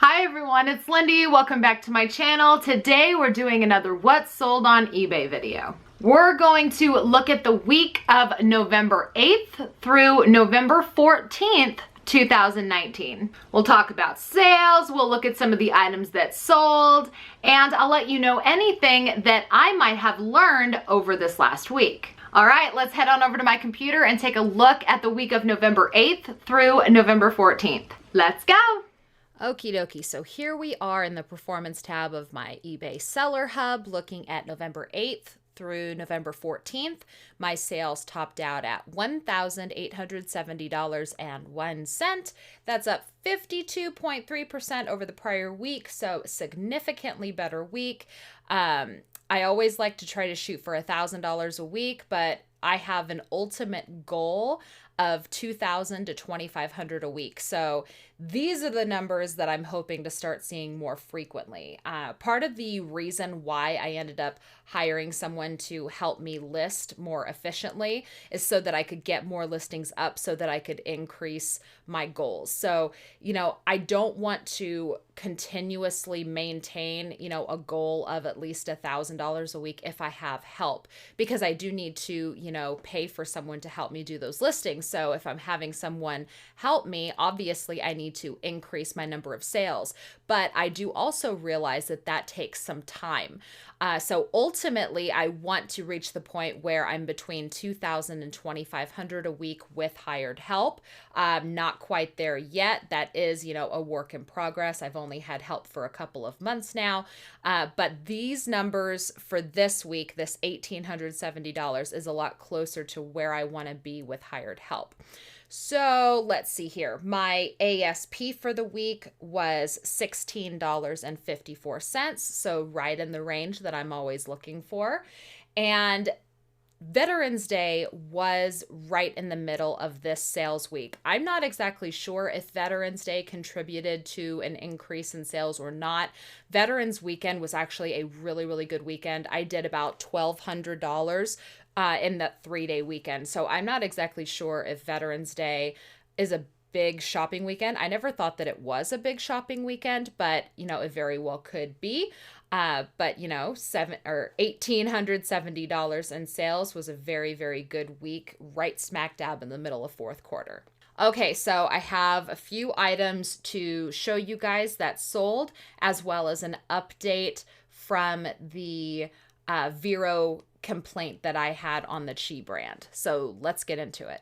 Hi everyone, it's Lindy. Welcome back to my channel. Today we're doing another What's Sold on eBay video. We're going to look at the week of November 8th through November 14th, 2019. We'll talk about sales, we'll look at some of the items that sold, and I'll let you know anything that I might have learned over this last week. All right, let's head on over to my computer and take a look at the week of November 8th through November 14th. Let's go. Okie dokie, so here we are in the performance tab of my eBay Seller Hub looking at November 8th through November 14th. My sales topped out at $1,870.01. That's up 52.3% over the prior week, so significantly better week. I always like to try to shoot for $1,000 a week, but I have an ultimate goal of $2,000 to $2,500 a week. So these are the numbers that I'm hoping to start seeing more frequently. Part of the reason why I ended up hiring someone to help me list more efficiently is so that I could get more listings up so that I could increase my goals. So, I don't want to continuously maintain, a goal of at least $1,000 a week if I have help, because I do need to, pay for someone to help me do those listings. So if I'm having someone help me, obviously I need to increase my number of sales, but I do also realize that that takes some time. So ultimately, I want to reach the point where I'm between $2,000 and $2,500 a week with hired help. Not quite there yet. That is, a work in progress. I've only had help for a couple of months now. But these numbers for this week, this $1,870 is a lot closer to where I want to be with hired help. So let's see here. My ASP for the week was $16.54. So right in the range that I'm always looking for. And Veterans Day was right in the middle of this sales week. I'm not exactly sure if Veterans Day contributed to an increase in sales or not. Veterans Weekend was actually a really, really good weekend. I did about $1,200 in that 3-day weekend. So I'm not exactly sure if Veterans Day is a big shopping weekend. I never thought that it was a big shopping weekend, but it very well could be. But $1,870 in sales was a very, very good week, right smack dab in the middle of fourth quarter. Okay, so I have a few items to show you guys that sold, as well as an update from the VeRO complaint that I had on the Chi brand. So let's get into it.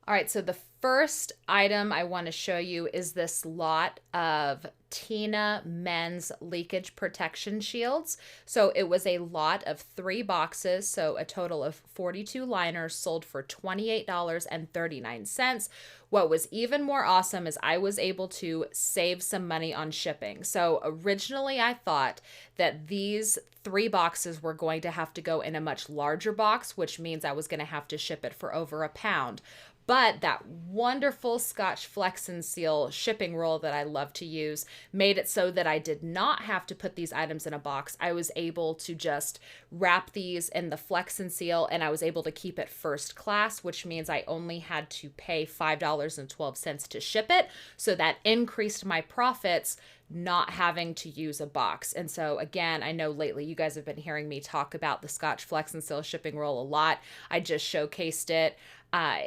All right, so the first item I want to show you is this lot of Tina men's leakage protection shields. So it was a lot of 3 boxes, so a total of 42 liners sold for $28.39. What was even more awesome is I was able to save some money on shipping. So originally I thought that these 3 boxes were going to have to go in a much larger box, which means I was going to have to ship it for over £1. But that wonderful Scotch Flex and Seal shipping roll that I love to use made it so that I did not have to put these items in a box. I was able to just wrap these in the Flex and Seal, and I was able to keep it first class, which means I only had to pay $5.12 to ship it. So that increased my profits, not having to use a box. And so again, I know lately you guys have been hearing me talk about the Scotch Flex and Seal shipping roll a lot. I just showcased it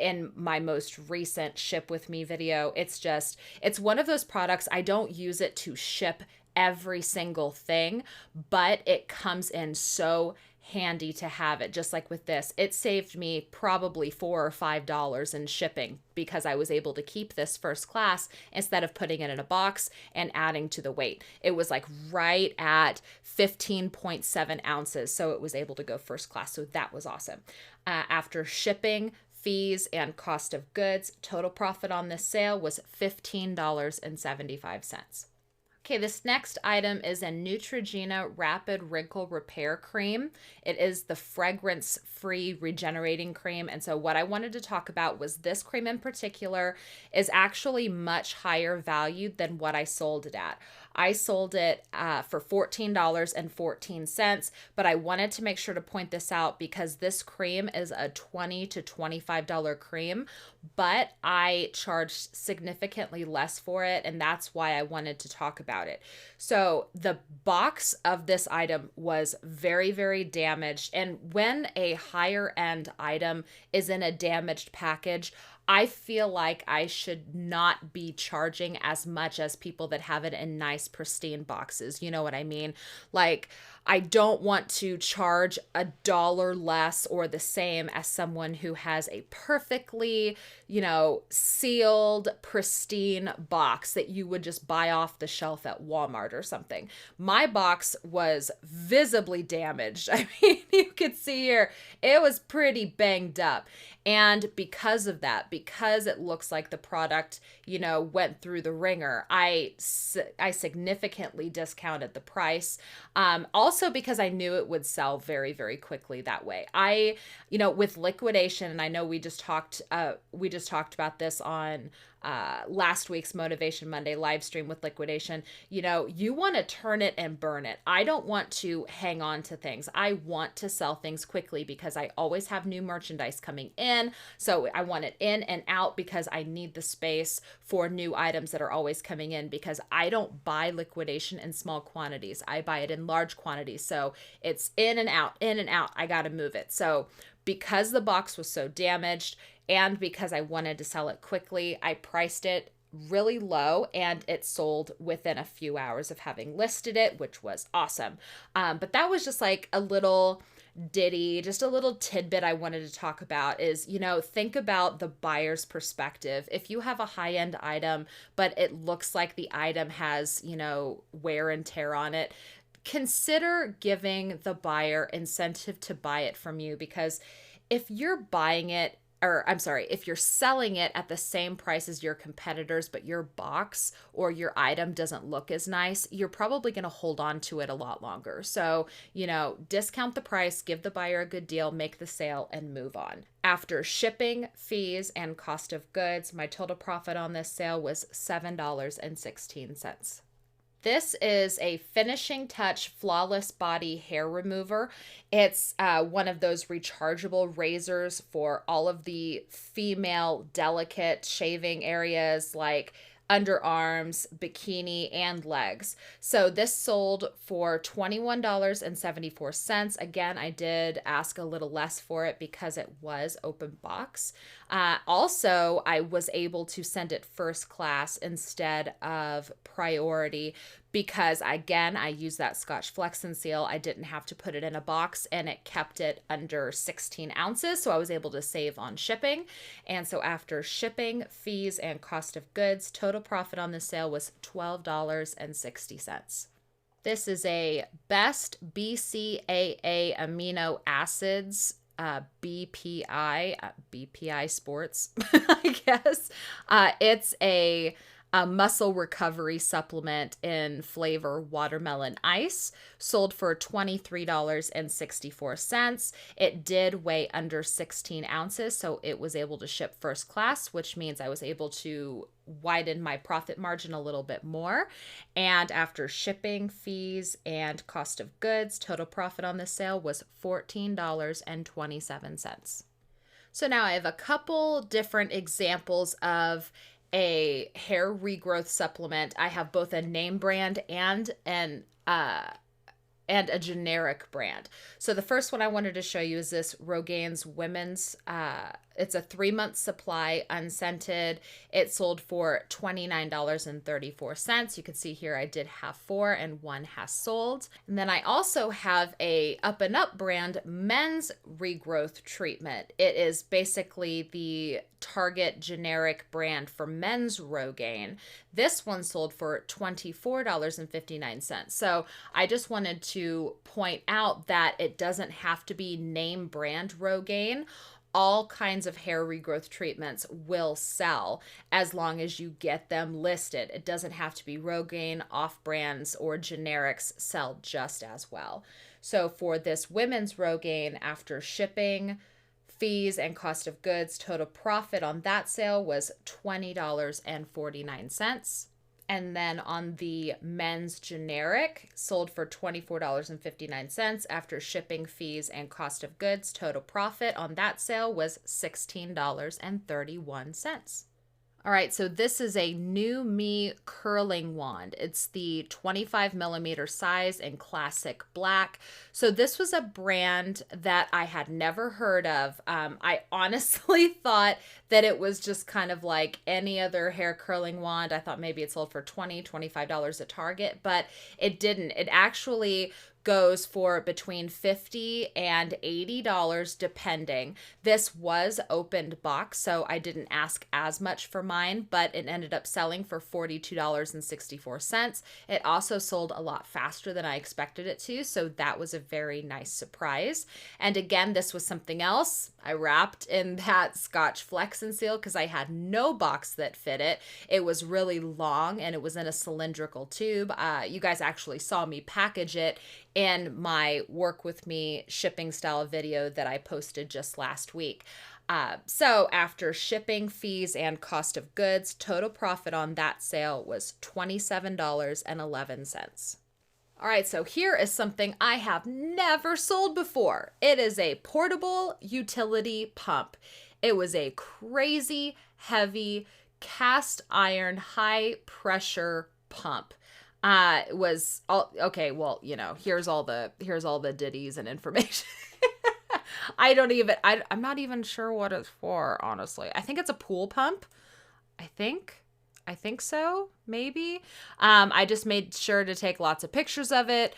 in my most recent Ship With Me video. It's one of those products, I don't use it to ship every single thing, but it comes in so handy to have it. Just like with this, it saved me probably $4 or $5 in shipping because I was able to keep this first class instead of putting it in a box and adding to the weight. It was like right at 15.7 ounces, so it was able to go first class. So that was awesome. After shipping, fees, and cost of goods, total profit on this sale was $15.75. Okay, this next item is a Neutrogena Rapid Wrinkle Repair Cream. It is the fragrance-free regenerating cream. And so what I wanted to talk about was this cream in particular is actually much higher valued than what I sold it at. I sold it for $14.14, but I wanted to make sure to point this out because this cream is a $20 to $25 cream, but I charged significantly less for it, and that's why I wanted to talk about it. So the box of this item was very, very damaged, and when a higher end item is in a damaged package, I feel like I should not be charging as much as people that have it in nice, pristine boxes. You know what I mean? Like, I don't want to charge $1 less or the same as someone who has a perfectly, sealed, pristine box that you would just buy off the shelf at Walmart or something. My box was visibly damaged. I mean, you could see here, it was pretty banged up. And because of that, because it looks like the product, went through the ringer, I significantly discounted the price. Also because I knew it would sell very, very quickly that way. With liquidation, and I know we just talked about this on last week's Motivation Monday live stream with liquidation. You want to turn it and burn it. I don't want to hang on to things. I want to sell things quickly because I always have new merchandise coming in. So I want it in and out because I need the space for new items that are always coming in, because I don't buy liquidation in small quantities. I buy it in large quantities. So it's in and out, in and out. I got to move it. So because the box was so damaged, and because I wanted to sell it quickly, I priced it really low, and it sold within a few hours of having listed it, which was awesome. But that was just like a little ditty, just a little tidbit I wanted to talk about is, think about the buyer's perspective. If you have a high-end item, but it looks like the item has, wear and tear on it, consider giving the buyer incentive to buy it from you, because if you're buying it, if you're selling it at the same price as your competitors, but your box or your item doesn't look as nice, you're probably going to hold on to it a lot longer. So, discount the price, give the buyer a good deal, make the sale, and move on. After shipping, fees, and cost of goods, my total profit on this sale was $7.16. This is a finishing touch flawless body hair remover. It's one of those rechargeable razors for all of the female delicate shaving areas like underarms, bikini, and legs. So this sold for $21.74. Again, I did ask a little less for it because it was open box. Also, I was able to send it first class instead of priority because, again, I used that Scotch Flex and Seal. I didn't have to put it in a box, and it kept it under 16 ounces, so I was able to save on shipping. And so after shipping, fees, and cost of goods, total profit on this sale was $12.60. This is a Best BCAA amino acids BPI Sports, I guess. It's a muscle recovery supplement in flavor watermelon ice, sold for $23.64. It did weigh under 16 ounces, so it was able to ship first class, which means I was able to widen my profit margin a little bit more. And after shipping, fees, and cost of goods, total profit on this sale was $14.27. So now I have a couple different examples of a hair regrowth supplement. I have both a name brand and a generic brand. So the first one I wanted to show you is this Rogaine's women's, it's a 3-month supply, unscented. It sold for $29.34. You can see here I did have 4 and 1 has sold. And then I also have a Up and Up brand men's regrowth treatment. It is basically the Target generic brand for men's Rogaine. This one sold for $24.59. So I just wanted to point out that it doesn't have to be name brand Rogaine. All kinds of hair regrowth treatments will sell as long as you get them listed. It doesn't have to be Rogaine, off-brands, or generics sell just as well. So for this women's Rogaine, after shipping, fees, and cost of goods, total profit on that sale was $20.49. And then on the men's generic, sold for $24.59 after shipping fees and cost of goods. Total profit on that sale was $16.31. All right, so this is a New Me curling wand. It's the 25 millimeter size in classic black. So this was a brand that I had never heard of. I honestly thought that it was just kind of like any other hair curling wand. I thought maybe it sold for $20, $25 at Target, but it didn't. It actually goes for between $50 and $80 depending. This was opened box, so I didn't ask as much for mine, but it ended up selling for $42.64. It also sold a lot faster than I expected it to, so that was a very nice surprise. And again, this was something else I wrapped in that Scotch Flex and Seal because I had no box that fit it. It was really long and it was in a cylindrical tube. You guys actually saw me package it in my Work With Me shipping style video that I posted just last week. So after shipping fees and cost of goods, total profit on that sale was $27.11. All right, so here is something I have never sold before. It is a portable utility pump. It was a crazy heavy cast iron high pressure pump. It was all okay. Well, you know, here's all the ditties and information. I'm not even sure what it's for, honestly. I think it's a pool pump. I think so, maybe. I just made sure to take lots of pictures of it.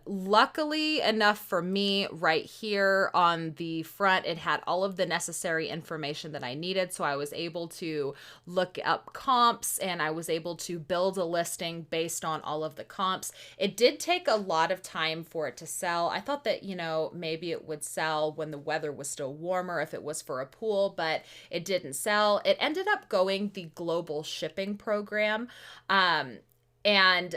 Luckily enough for me, right here on the front, it had all of the necessary information that I needed. So I was able to look up comps and I was able to build a listing based on all of the comps. It did take a lot of time for it to sell. I thought that, you know, maybe it would sell when the weather was still warmer if it was for a pool, but it didn't sell. It ended up going the global shipping program. And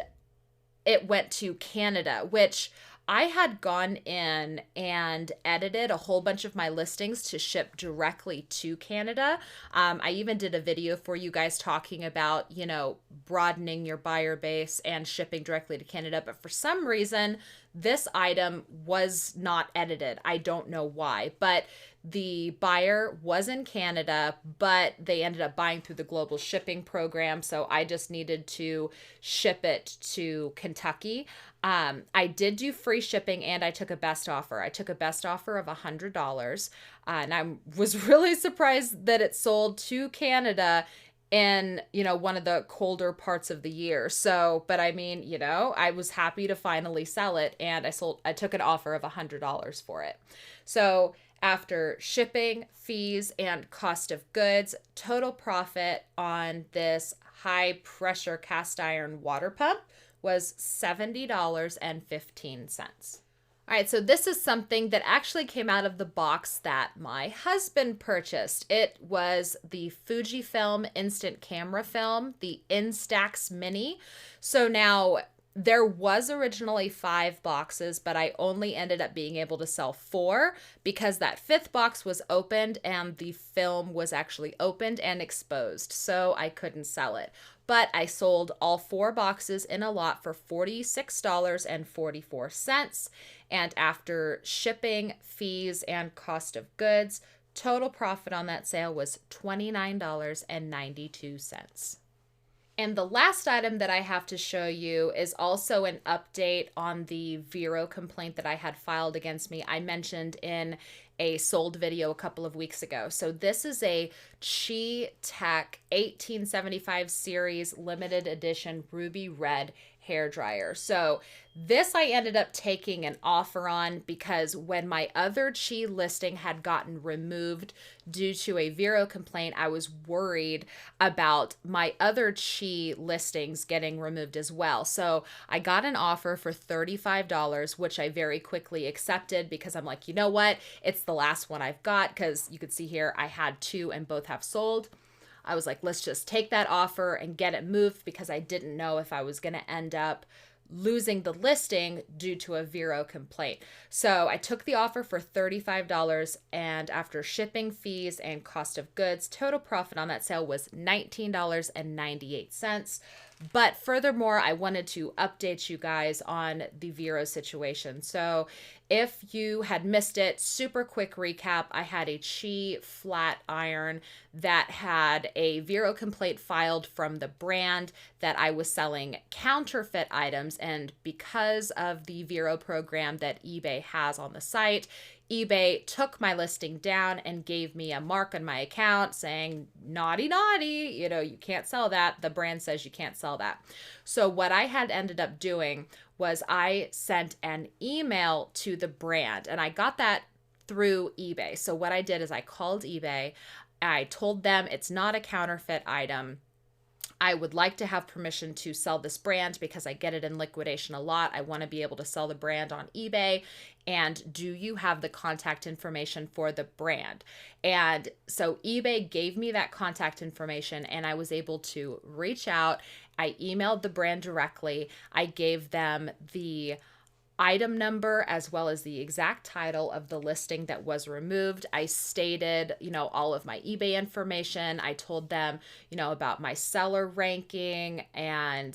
it went to Canada, which I had gone in and edited a whole bunch of my listings to ship directly to Canada. I even did a video for you guys talking about, you know, broadening your buyer base and shipping directly to Canada. But for some reason, this item was not edited. I don't know why, but the buyer was in Canada, but they ended up buying through the global shipping program. So I just needed to ship it to Kentucky. I did do free shipping and I took a best offer. I took a best offer of $100. And I was really surprised that it sold to Canada in, you know, one of the colder parts of the year. So, but I mean, you know, I was happy to finally sell it and I took an offer of $100 for it. So after shipping, fees, and cost of goods, total profit on this high pressure cast iron water pump was $70.15. All right, so this is something that actually came out of the box that my husband purchased. It was the Fujifilm instant camera film, the Instax Mini. So now there was originally 5 boxes, but I only ended up being able to sell 4 because that 5th box was opened and the film was actually opened and exposed, so I couldn't sell it. But I sold all 4 boxes in a lot for $46.44. And after shipping, fees, and cost of goods, total profit on that sale was $29.92. And the last item that I have to show you is also an update on the VeRO complaint that I had filed against me. I mentioned in a sold video a couple of weeks ago. So this is a Chi Tech 1875 series limited edition ruby red hair dryer. So this I ended up taking an offer on because when my other Chi listing had gotten removed due to a VeRO complaint, I was worried about my other Chi listings getting removed as well. So I got an offer for $35, which I very quickly accepted because I'm like, you know what? It's the last one I've got, because you could see here I had 2 and both have sold. I was like, let's just take that offer and get it moved because I didn't know if I was going to end up losing the listing due to a VeRO complaint. So I took the offer for $35, and after shipping, fees, and cost of goods, total profit on that sale was $19.98. But furthermore, I wanted to update you guys on the VeRO situation. So if you had missed it, super quick recap, I had a Qi flat iron that had a VeRO complaint filed from the brand that I was selling counterfeit items. And because of the VeRO program that eBay has on the site, eBay took my listing down and gave me a mark on my account saying, naughty, naughty, you can't sell that. The brand says you can't sell that. So what I had ended up doing was I sent an email to the brand, and I got that through eBay. So what I did is I called eBay. I told them it's not a counterfeit item. I would like to have permission to sell this brand because I get it in liquidation a lot. I want to be able to sell the brand on eBay. And do you have the contact information for the brand? And so eBay gave me that contact information, and I was able to reach out. I emailed the brand directly. I gave them the item number as well as the exact title of the listing that was removed. I stated, all of my eBay information. I told them, about my seller ranking and,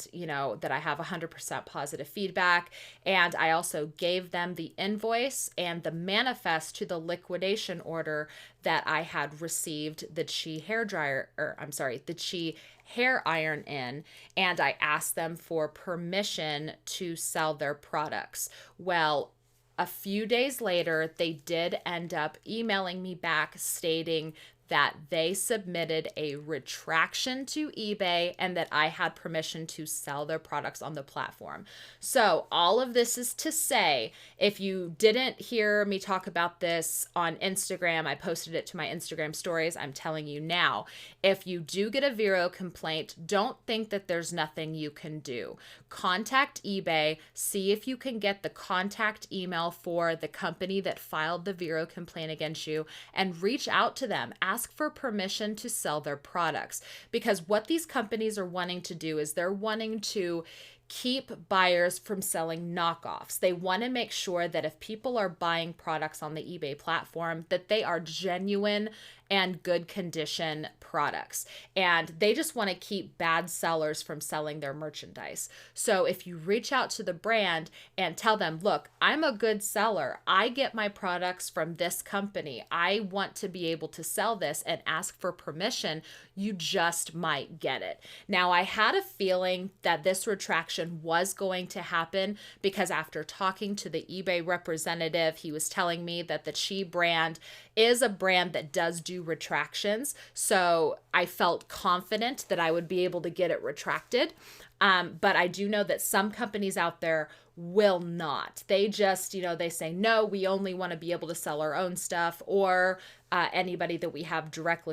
that I have 100% positive feedback. And I also gave them the invoice and the manifest to the liquidation order that I had received the Qi the Qi hair iron in, and I asked them for permission to sell their products. Well, a few days later, they did end up emailing me back stating that they submitted a retraction to eBay and that I had permission to sell their products on the platform. So all of this is to say, if you didn't hear me talk about this on Instagram, I posted it to my Instagram stories. I'm telling you now, if you do get a VeRO complaint, don't think that there's nothing you can do. Contact eBay, see if you can get the contact email for the company that filed the VeRO complaint against you and reach out to them. Ask for permission to sell their products, because what these companies are wanting to do is they're wanting to keep buyers from selling knockoffs. They want to make sure that if people are buying products on the eBay platform, that they are genuine and good condition products. And they just want to keep bad sellers from selling their merchandise. So if you reach out to the brand and tell them, look, I'm a good seller. I get my products from this company. I want to be able to sell this, and ask for permission, you just might get it. Now, I had a feeling that this retraction was going to happen because after talking to the eBay representative, he was telling me that the Qi brand is a brand that does do retractions. So I felt confident that I would be able to get it retracted. But I do know that some companies out there will not. They just, they say, no, we only want to be able to sell our own stuff, or anybody that we have direct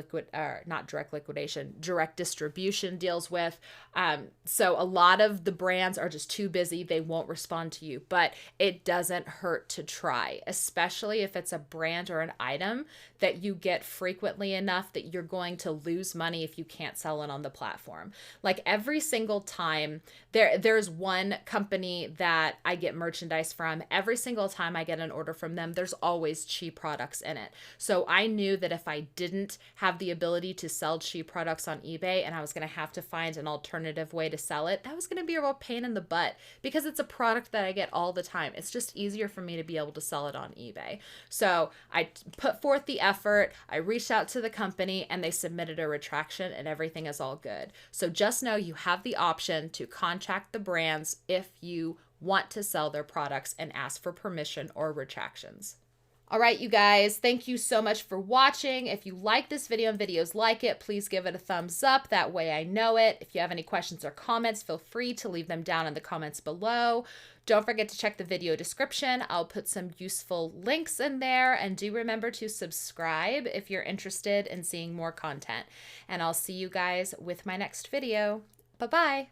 distribution deals with. So a lot of the brands are just too busy. They won't respond to you, but it doesn't hurt to try, especially if it's a brand or an item that you get frequently enough that you're going to lose money if you can't sell it on the platform. Like every single time there's one company that I get merchandise from, every single time I get an order from them, there's always Qi products in it. So I knew that if I didn't have the ability to sell Qi products on eBay and I was going to have to find an alternative way to sell it, that was going to be a real pain in the butt because it's a product that I get all the time. It's just easier for me to be able to sell it on eBay. So I put forth the effort, I reached out to the company, and they submitted a retraction, and everything is all good. So just know you have the option to contact the brands if you want to sell their products and ask for permission or retractions. All right, you guys, thank you so much for watching. If you like this video and videos like it, please give it a thumbs up. That way I know it. If you have any questions or comments, feel free to leave them down in the comments below. Don't forget to check the video description. I'll put some useful links in there. And do remember to subscribe if you're interested in seeing more content. And I'll see you guys with my next video. Bye-bye.